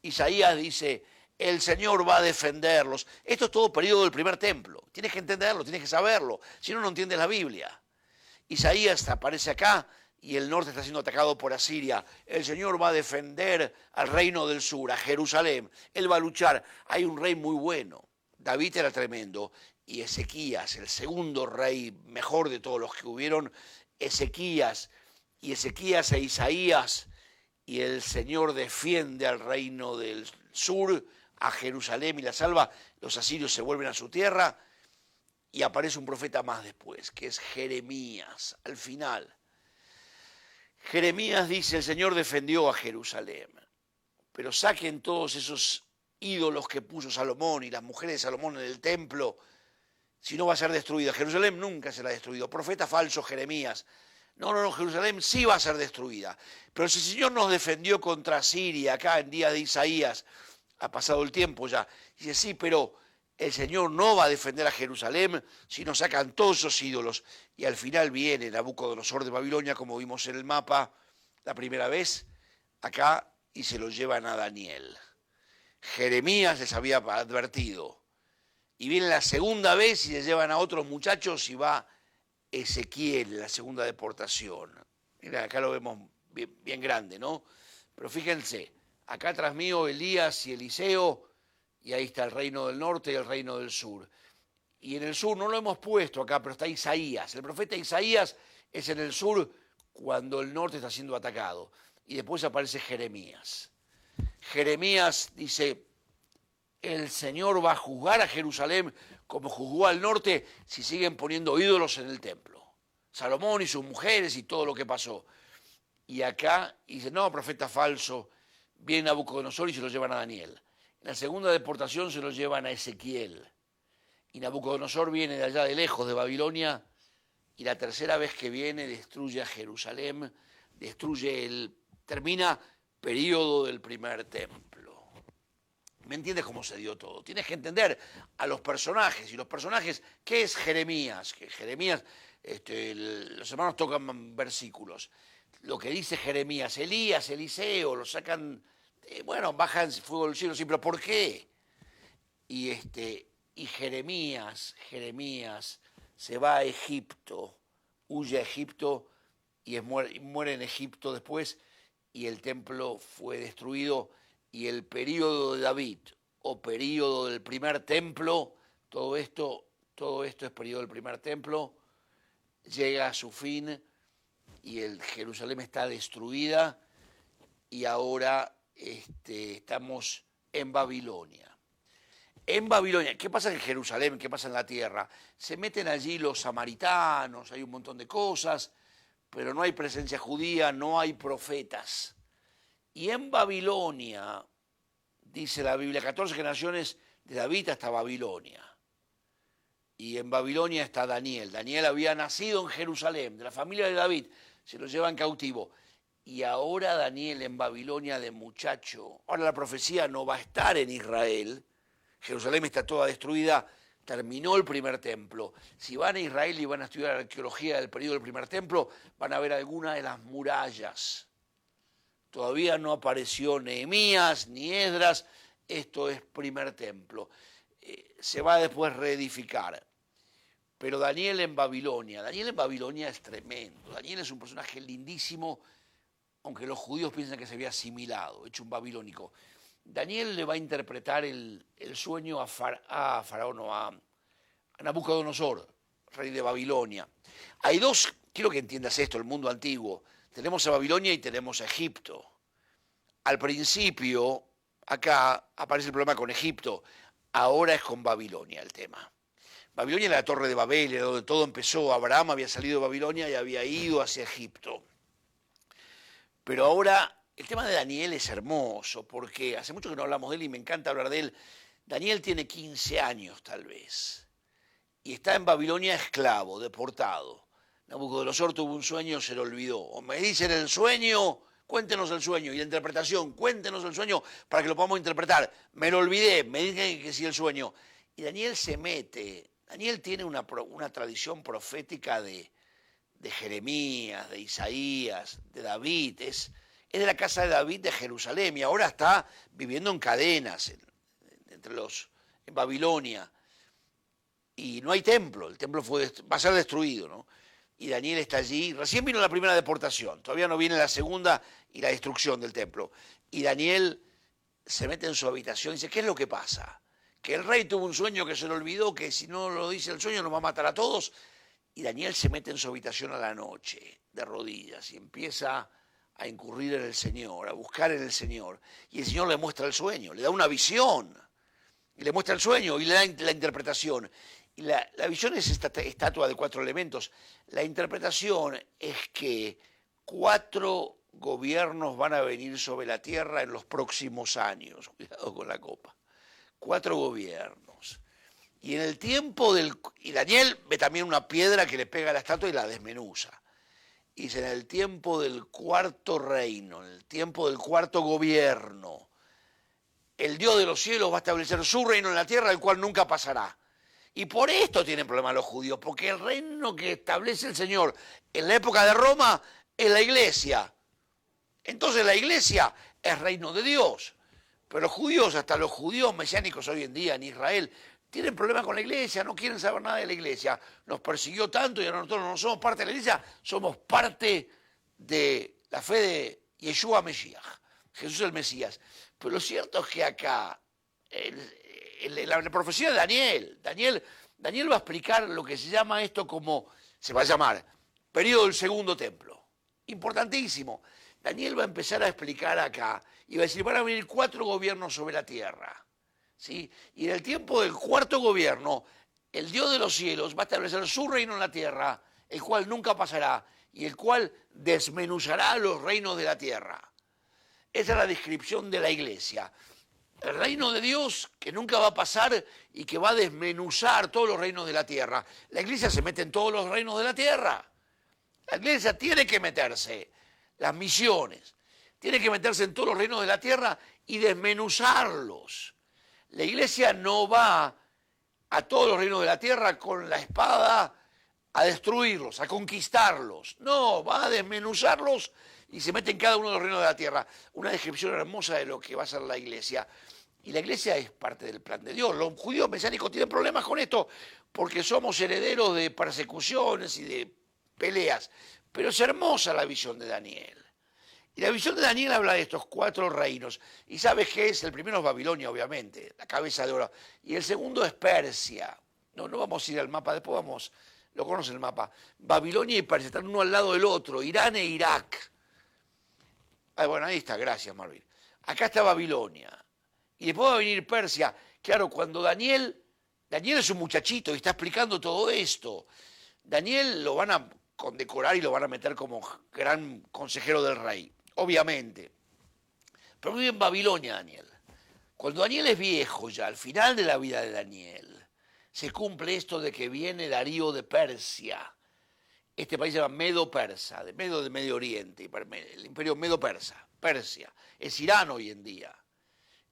Isaías dice, el Señor va a defenderlos. Esto es todo periodo del primer templo. Tienes que entenderlo, tienes que saberlo. Si no, no entiendes la Biblia. Isaías aparece acá y el norte está siendo atacado por Asiria. El Señor va a defender al reino del sur, a Jerusalén. Él va a luchar. Hay un rey muy bueno. David era tremendo. Y Ezequías, el segundo rey mejor de todos los que hubieron, Ezequías. Y Ezequías e Isaías. Y el Señor defiende al reino del sur, a Jerusalén y la salva. Los asirios se vuelven a su tierra. Y aparece un profeta más después, que es Jeremías, al final. Jeremías dice, el Señor defendió a Jerusalén, pero saquen todos esos ídolos que puso Salomón y las mujeres de Salomón en el templo, si no va a ser destruida. Jerusalén nunca será destruida. Profeta falso Jeremías. No, Jerusalén sí va a ser destruida. Pero si el Señor nos defendió contra Siria, acá en días de Isaías, ha pasado el tiempo ya, dice, sí, pero el Señor no va a defender a Jerusalén si no sacan todos esos ídolos. Y al final viene Nabucodonosor de Babilonia, como vimos en el mapa la primera vez, acá, y se lo llevan a Daniel. Jeremías les había advertido. Y viene la segunda vez y se llevan a otros muchachos y va Ezequiel, la segunda deportación. Mira, acá lo vemos bien grande, ¿no? Pero fíjense, acá atrás mío Elías y Eliseo, y ahí está el reino del norte y el reino del sur. Y en el sur no lo hemos puesto acá, pero está Isaías. El profeta Isaías es en el sur cuando el norte está siendo atacado. Y después aparece Jeremías. Jeremías dice, el Señor va a juzgar a Jerusalén como juzgó al norte si siguen poniendo ídolos en el templo. Salomón y sus mujeres y todo lo que pasó. Y acá dice, no, profeta falso, viene Nabucodonosor y se lo llevan a Daniel. En la segunda deportación se lo llevan a Ezequiel. Y Nabucodonosor viene de allá de lejos, de Babilonia, y la tercera vez que viene destruye a Jerusalén, termina periodo del primer templo. ¿Me entiendes cómo se dio todo? Tienes que entender a los personajes. Y los personajes, ¿qué es Jeremías? Que Jeremías, los hermanos tocan versículos. Lo que dice Jeremías, Elías, Eliseo, lo sacan, bajan fuego del cielo, sí, pero ¿por qué? Y Jeremías se va a Egipto, huye a Egipto y muere en Egipto después, y el templo fue destruido, y el período de David, o período del primer templo, todo esto es período del primer templo, llega a su fin, y el Jerusalén está destruida, y ahora estamos en Babilonia. En Babilonia, ¿qué pasa en Jerusalén? ¿Qué pasa en la tierra? Se meten allí los samaritanos, hay un montón de cosas, pero no hay presencia judía, no hay profetas. Y en Babilonia, dice la Biblia, 14 generaciones de David hasta Babilonia. Y en Babilonia está Daniel. Daniel había nacido en Jerusalén, de la familia de David, se lo llevan cautivo. Y ahora Daniel en Babilonia de muchacho. Ahora la profecía no va a estar en Israel. Jerusalén está toda destruida. Terminó el primer templo. Si van a Israel y van a estudiar la arqueología del periodo del primer templo, van a ver algunas de las murallas. Todavía no apareció Nehemías ni Esdras. Esto es primer templo. Se va a después reedificar. Pero Daniel en Babilonia es tremendo. Daniel es un personaje lindísimo, aunque los judíos piensan que se había asimilado, hecho un babilónico. Daniel le va a interpretar el sueño a Faraón, a Nabucodonosor, rey de Babilonia. Hay dos, quiero que entiendas esto, el mundo antiguo. Tenemos a Babilonia y tenemos a Egipto. Al principio, acá aparece el problema con Egipto, ahora es con Babilonia el tema. Babilonia era la torre de Babel, era donde todo empezó. Abraham había salido de Babilonia y había ido hacia Egipto. Pero ahora el tema de Daniel es hermoso, porque hace mucho que no hablamos de él y me encanta hablar de él. Daniel tiene 15 años tal vez, y está en Babilonia esclavo, deportado. Nabucodonosor tuvo un sueño, se lo olvidó. O me dicen el sueño, cuéntenos el sueño, y la interpretación, cuéntenos el sueño para que lo podamos interpretar. Me lo olvidé, me dicen que sí el sueño. Y Daniel se mete, Daniel tiene una tradición profética de Jeremías, de Isaías, de David, es de la casa de David de Jerusalén y ahora está viviendo en cadenas en Babilonia. Y no hay templo, el templo va a ser destruido, ¿no? Y Daniel está allí, recién vino la primera deportación, todavía no viene la segunda y la destrucción del templo. Y Daniel se mete en su habitación y dice, ¿qué es lo que pasa? Que el rey tuvo un sueño que se le olvidó, que si no lo dice el sueño nos va a matar a todos. Y Daniel se mete en su habitación a la noche, de rodillas, y empieza a incurrir en el Señor, a buscar en el Señor. Y el Señor le muestra el sueño, le da una visión, y le muestra el sueño y le da la interpretación. Y la visión es esta estatua de 4 elementos. La interpretación es que 4 gobiernos van a venir sobre la tierra en los próximos años. Cuidado con la copa. 4 gobiernos. Y en el tiempo y Daniel ve también una piedra que le pega a la estatua y la desmenuza. Y dice, en el tiempo del 4.º reino, en el tiempo del 4.º gobierno, el Dios de los cielos va a establecer su reino en la tierra, el cual nunca pasará. Y por esto tienen problemas los judíos, porque el reino que establece el Señor en la época de Roma es la iglesia. Entonces la iglesia es reino de Dios. Pero los judíos, hasta los judíos mesiánicos hoy en día en Israel, tienen problemas con la iglesia, no quieren saber nada de la iglesia. Nos persiguió tanto y ahora nosotros no somos parte de la iglesia, somos parte de la fe de Yeshua Mesías, Jesús el Mesías. Pero lo cierto es que acá, la profecía de Daniel va a explicar lo que se llama esto como, se va a llamar, periodo del segundo templo. Importantísimo. Daniel va a empezar a explicar acá y va a decir, van a venir 4 gobiernos sobre la tierra. ¿Sí? Y en el tiempo del 4.º gobierno, el Dios de los cielos va a establecer su reino en la tierra, el cual nunca pasará y el cual desmenuzará los reinos de la tierra. Esa es la descripción de la iglesia. El reino de Dios que nunca va a pasar y que va a desmenuzar todos los reinos de la tierra. La iglesia se mete en todos los reinos de la tierra. La iglesia tiene que meterse, las misiones, tiene que meterse en todos los reinos de la tierra y desmenuzarlos. La iglesia no va a todos los reinos de la tierra con la espada a destruirlos, a conquistarlos. No, va a desmenuzarlos y se mete en cada uno de los reinos de la tierra. Una descripción hermosa de lo que va a ser la iglesia. Y la iglesia es parte del plan de Dios. Los judíos mesiánicos tienen problemas con esto porque somos herederos de persecuciones y de peleas. Pero es hermosa la visión de Daniel. Y la visión de Daniel habla de estos 4 reinos. ¿Y sabes qué es? El primero es Babilonia, obviamente, la cabeza de oro. Y el segundo es Persia. No vamos a ir al mapa, después vamos, lo conocen el mapa. Babilonia y Persia están uno al lado del otro, Irán e Irak. Bueno, ahí está, gracias Marvin. Acá está Babilonia. Y después va a venir Persia. Claro, cuando Daniel es un muchachito y está explicando todo esto. Daniel lo van a condecorar y lo van a meter como gran consejero del rey. Obviamente. Pero vive en Babilonia, Daniel. Cuando Daniel es viejo ya, al final de la vida de Daniel, se cumple esto de que viene Darío de Persia. Este país se llama Medo-Persa, de Medio Oriente, el imperio Medo-Persa, Persia. Es Irán hoy en día.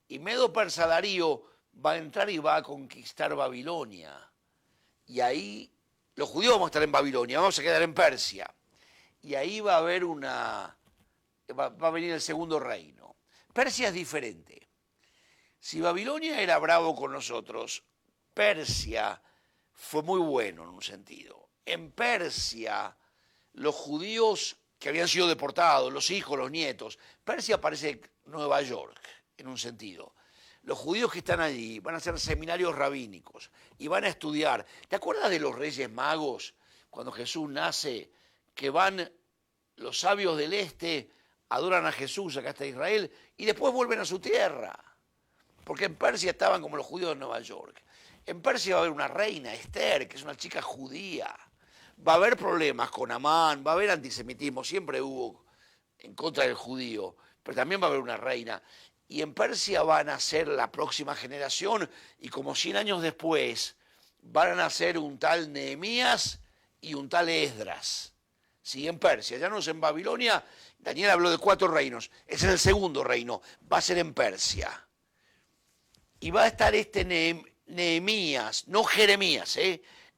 Y Medo-Persa Darío va a entrar y va a conquistar Babilonia. Y ahí los judíos vamos a estar en Babilonia, vamos a quedar en Persia. Y ahí va a haber va a venir el segundo reino. Persia es diferente. Si Babilonia era bravo con nosotros, Persia fue muy bueno en un sentido. En Persia, los judíos que habían sido deportados, los hijos, los nietos, Persia parece Nueva York en un sentido. Los judíos que están allí van a hacer seminarios rabínicos y van a estudiar. ¿Te acuerdas de los Reyes Magos cuando Jesús nace? Que van los sabios del este, adoran a Jesús, acá está Israel, y después vuelven a su tierra. Porque en Persia estaban como los judíos de Nueva York. En Persia va a haber una reina, Esther, que es una chica judía. Va a haber problemas con Amán, va a haber antisemitismo, siempre hubo en contra del judío, pero también va a haber una reina. Y en Persia van a ser la próxima generación, y como 100 años después van a nacer un tal Nehemías y un tal Esdras. Sí, en Persia, ya no es en Babilonia. Daniel habló de 4 reinos, ese es el segundo reino, va a ser en Persia. Y va a estar este Nehemías, no Jeremías,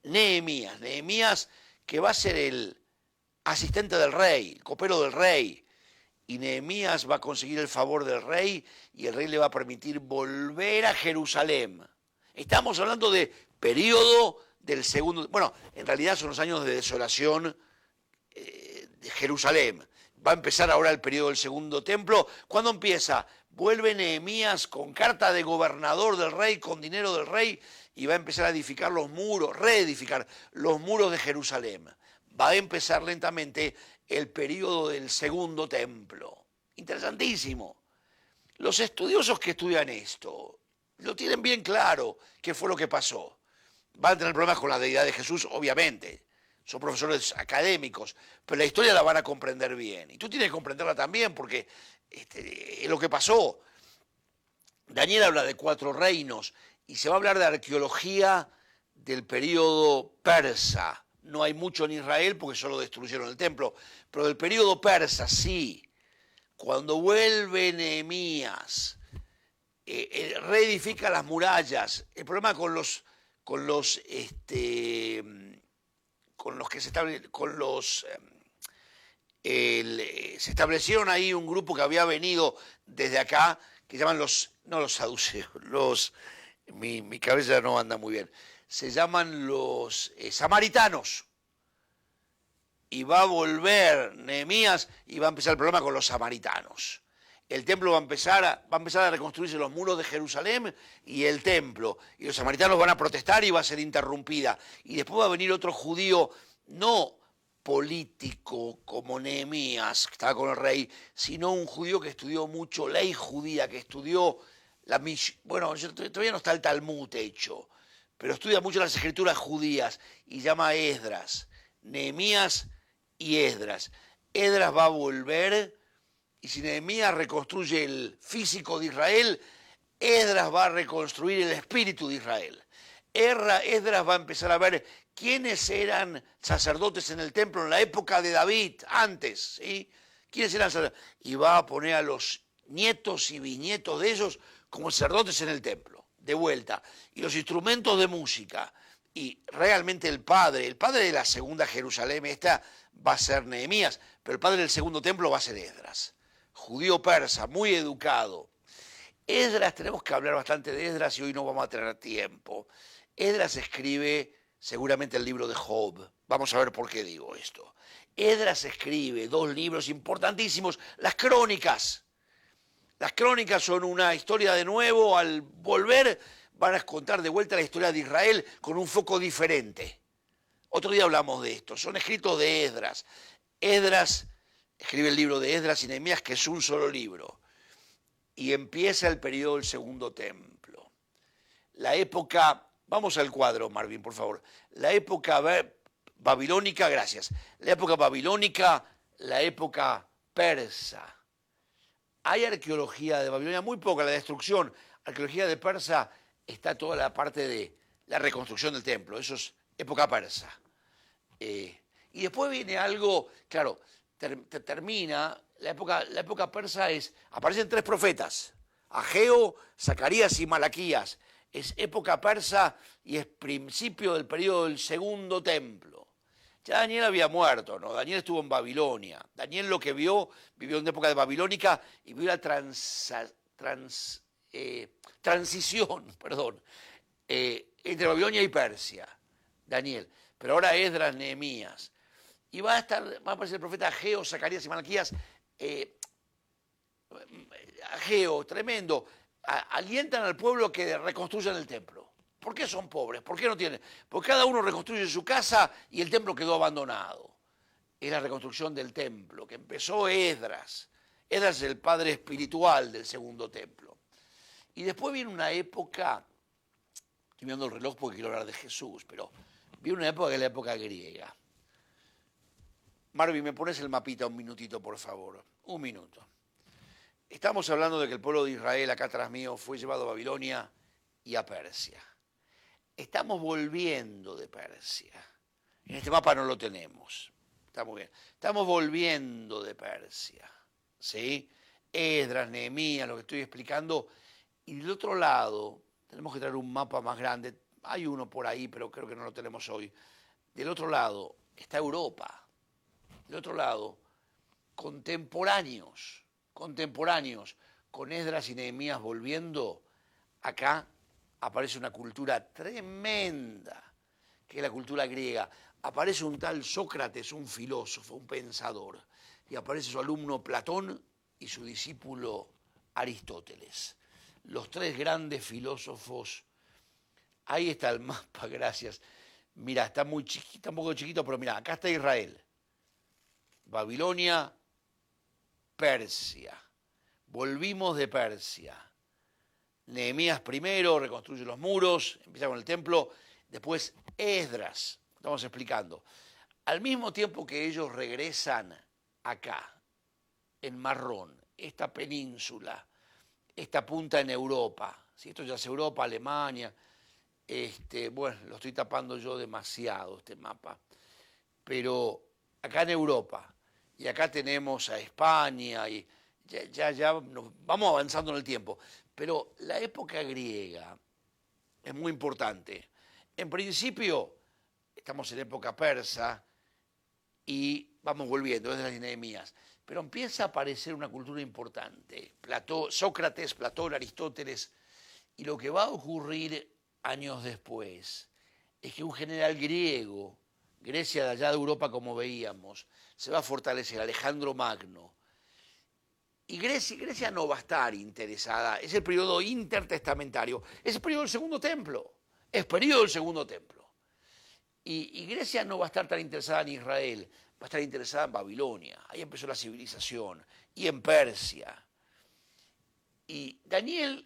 Nehemías, que va a ser el asistente del rey, el copero del rey. Y Nehemías va a conseguir el favor del rey y el rey le va a permitir volver a Jerusalén. Estamos hablando de periodo del segundo, bueno, en realidad son los años de desolación de Jerusalén. Va a empezar ahora el periodo del segundo templo. ¿Cuándo empieza? Vuelve Nehemías con carta de gobernador del rey, con dinero del rey, y va a empezar a edificar los muros, reedificar los muros de Jerusalén. Va a empezar lentamente el periodo del segundo templo. Interesantísimo. Los estudiosos que estudian esto lo tienen bien claro qué fue lo que pasó. Van a tener problemas con la deidad de Jesús, obviamente. Son profesores académicos, pero la historia la van a comprender bien. Y tú tienes que comprenderla también porque es lo que pasó. Daniel habla de 4 reinos y se va a hablar de arqueología del periodo persa. No hay mucho en Israel porque solo destruyeron el templo, pero del periodo persa sí. Cuando vuelve Nehemías, reedifica las murallas. El problema con los que se establecieron ahí un grupo que había venido desde acá, que llaman no los saduceos, mi cabeza no anda muy bien, se llaman los samaritanos. Y va a volver Nehemías y va a empezar el problema con los samaritanos. El templo va a empezar a reconstruirse los muros de Jerusalén y el templo. Y los samaritanos van a protestar y va a ser interrumpida. Y después va a venir otro judío, no político como Nehemías, que estaba con el rey, sino un judío que estudió mucho ley judía, que estudió bueno, todavía no está el Talmud hecho, pero estudia mucho las escrituras judías y llama a Esdras. Nehemías y Esdras. Esdras va a volver. Y si Nehemías reconstruye el físico de Israel, Esdras va a reconstruir el espíritu de Israel. Esdras va a empezar a ver quiénes eran sacerdotes en el templo en la época de David, antes, ¿sí? ¿Quiénes eran sacerdotes? Y va a poner a los nietos y bisnietos de ellos como sacerdotes en el templo, de vuelta. Y los instrumentos de música. Y realmente el padre de la segunda Jerusalén, esta va a ser Nehemías, pero el padre del segundo templo va a ser Esdras. Judío persa, muy educado. Esdras, tenemos que hablar bastante de Esdras y hoy no vamos a tener tiempo. Esdras escribe seguramente el libro de Job. Vamos a ver por qué digo esto. Esdras escribe 2 libros importantísimos, las crónicas. Las crónicas son una historia de nuevo, al volver van a contar de vuelta la historia de Israel con un foco diferente. Otro día hablamos de esto, son escritos de Esdras. Esdras escribe el libro de Esdras y Nehemías, que es un solo libro. Y empieza el periodo del segundo templo. La época, vamos al cuadro, Marvin, por favor. La época babilónica, gracias. La época babilónica, la época persa. Hay arqueología de Babilonia, muy poca, la destrucción. arqueología de Persa está toda la parte de la reconstrucción del templo, eso es época persa. Y después viene algo, claro, termina, la época persa aparecen 3 profetas, Ageo, Zacarías y Malaquías. Es época persa y es principio del periodo del segundo templo. Ya Daniel había muerto, ¿no? Daniel estuvo en Babilonia. Daniel lo que vivió en una época de babilónica y vio la transición, perdón, entre Babilonia y Persia. Daniel. Pero ahora Esdras, Nehemías. Y va a aparecer el profeta Ageo, Zacarías y Malaquías. Ageo, tremendo. Alientan al pueblo que reconstruyan el templo. ¿Por qué son pobres? ¿Por qué no tienen? Porque cada uno reconstruye su casa y el templo quedó abandonado. Es la reconstrucción del templo, que empezó Esdras. Esdras es el padre espiritual del segundo templo. Y después viene una época, estoy mirando el reloj porque quiero hablar de Jesús, pero viene una época que es la época griega. Marvin, ¿me pones el mapita un minutito, por favor? Un minuto. Estamos hablando de que el pueblo de Israel, acá atrás mío, fue llevado a Babilonia y a Persia. Estamos volviendo de Persia. En este mapa no lo tenemos. Está muy bien. Estamos volviendo de Persia. ¿Sí? Esdras, Nehemías, lo que estoy explicando. Y del otro lado, tenemos que traer un mapa más grande. Hay uno por ahí, pero creo que no lo tenemos hoy. Del otro lado está Europa. Del otro lado, contemporáneos con Esdras y Nehemías volviendo, acá aparece una cultura tremenda, que es la cultura griega. Aparece un tal Sócrates, un filósofo, un pensador, y aparece su alumno Platón y su discípulo Aristóteles. Los 3 grandes filósofos. Ahí está el mapa, gracias. Mira, está muy chiquito, un poco chiquito, pero mira, acá está Israel. Babilonia, Persia. Volvimos de Persia. Nehemías primero reconstruye los muros, empieza con el templo. Después Esdras, estamos explicando. Al mismo tiempo que ellos regresan acá, en Marrón, esta península, esta punta en Europa. ¿Sí? Esto ya es Europa, Alemania. Bueno, lo estoy tapando yo demasiado, este mapa. Pero acá en Europa, y acá tenemos a España, y ya vamos avanzando en el tiempo. Pero la época griega es muy importante. En principio, estamos en época persa y vamos volviendo desde las Nehemías. Pero empieza a aparecer una cultura importante. Sócrates, Platón, Aristóteles. Y lo que va a ocurrir años después es que un general griego, Grecia de allá de Europa como veíamos, se va a fortalecer, Alejandro Magno. Y Grecia no va a estar interesada, es el periodo intertestamentario, es el periodo del Segundo Templo, es periodo del Segundo Templo. Y Grecia no va a estar tan interesada en Israel, va a estar interesada en Babilonia, ahí empezó la civilización, y en Persia. Y Daniel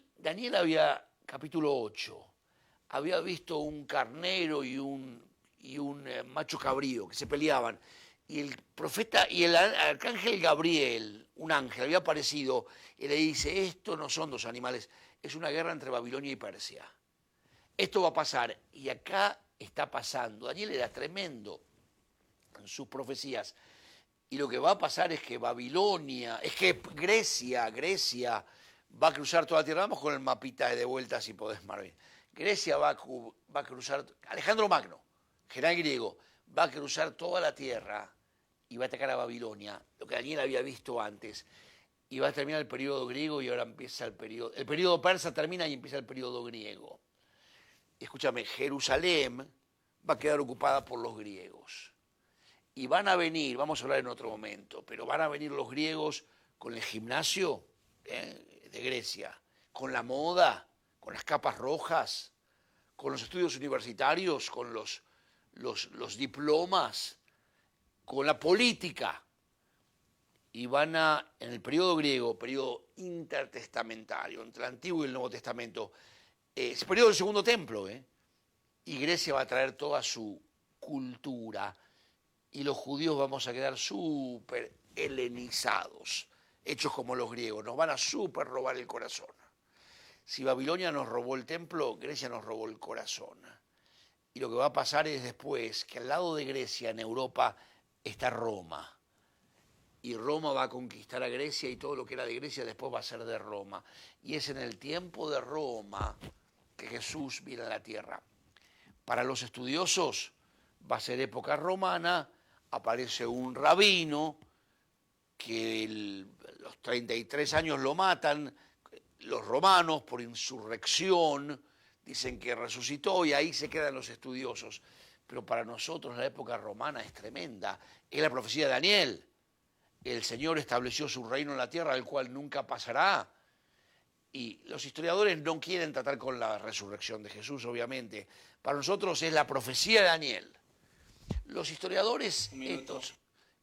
había, capítulo 8, había visto un carnero y un macho cabrío que se peleaban. Y el profeta y el arcángel Gabriel, un ángel, había aparecido y le dice, esto no son 2 animales, es una guerra entre Babilonia y Persia. Esto va a pasar y acá está pasando. Daniel era tremendo en sus profecías. Y lo que va a pasar es que Grecia va a cruzar toda la tierra. Vamos con el mapita de vuelta si podés, Marvin. Grecia va a cruzar, Alejandro Magno, general griego, va a cruzar toda la tierra y va a atacar a Babilonia, lo que Daniel había visto antes, y va a terminar el periodo griego y ahora empieza el periodo persa termina y empieza el periodo griego. Escúchame, Jerusalén va a quedar ocupada por los griegos. Y van a venir, vamos a hablar en otro momento, pero van a venir los griegos con el gimnasio de Grecia, con la moda, con las capas rojas, con los estudios universitarios, con los diplomas, con la política. Y van en el periodo griego, periodo intertestamentario, entre el Antiguo y el Nuevo Testamento, es periodo del Segundo Templo, y Grecia va a traer toda su cultura, y los judíos vamos a quedar súper helenizados, hechos como los griegos, nos van a súper robar el corazón. Si Babilonia nos robó el templo, Grecia nos robó el corazón. Y lo que va a pasar es después que al lado de Grecia, en Europa, está Roma. Y Roma va a conquistar a Grecia y todo lo que era de Grecia después va a ser de Roma. Y es en el tiempo de Roma que Jesús viene a la tierra. Para los estudiosos va a ser época romana, aparece un rabino que los 33 años lo matan, los romanos por insurrección, dicen que resucitó y ahí se quedan los estudiosos. Pero para nosotros la época romana es tremenda, es la profecía de Daniel. El Señor estableció su reino en la tierra, el cual nunca pasará. Y los historiadores no quieren tratar con la resurrección de Jesús, obviamente. Para nosotros es la profecía de Daniel. Los historiadores estos,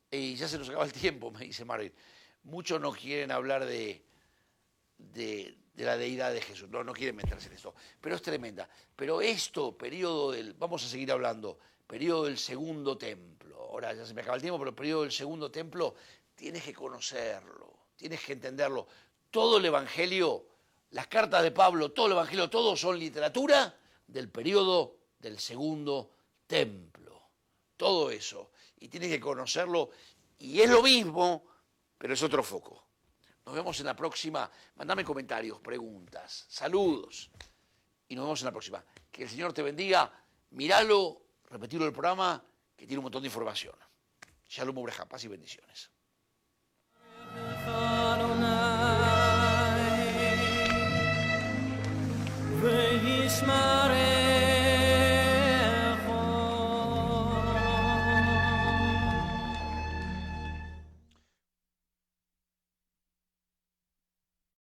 y ya se nos acaba el tiempo, me dice Marvin, muchos no quieren hablar de la deidad de Jesús, no quieren meterse en esto, pero es tremenda. Pero esto, vamos a seguir hablando, periodo del segundo templo, ahora ya se me acaba el tiempo, pero el periodo del segundo templo, tienes que conocerlo, tienes que entenderlo. Todo el Evangelio, las cartas de Pablo, todo el Evangelio, todo son literatura del periodo del segundo templo, todo eso, y tienes que conocerlo, y es lo mismo, pero es otro foco. Nos vemos en la próxima. Mandame comentarios, preguntas, saludos. Y nos vemos en la próxima. Que el Señor te bendiga. Míralo, repetirlo el programa, que tiene un montón de información. Shalom Ubrejá, paz y bendiciones. Ve'yishma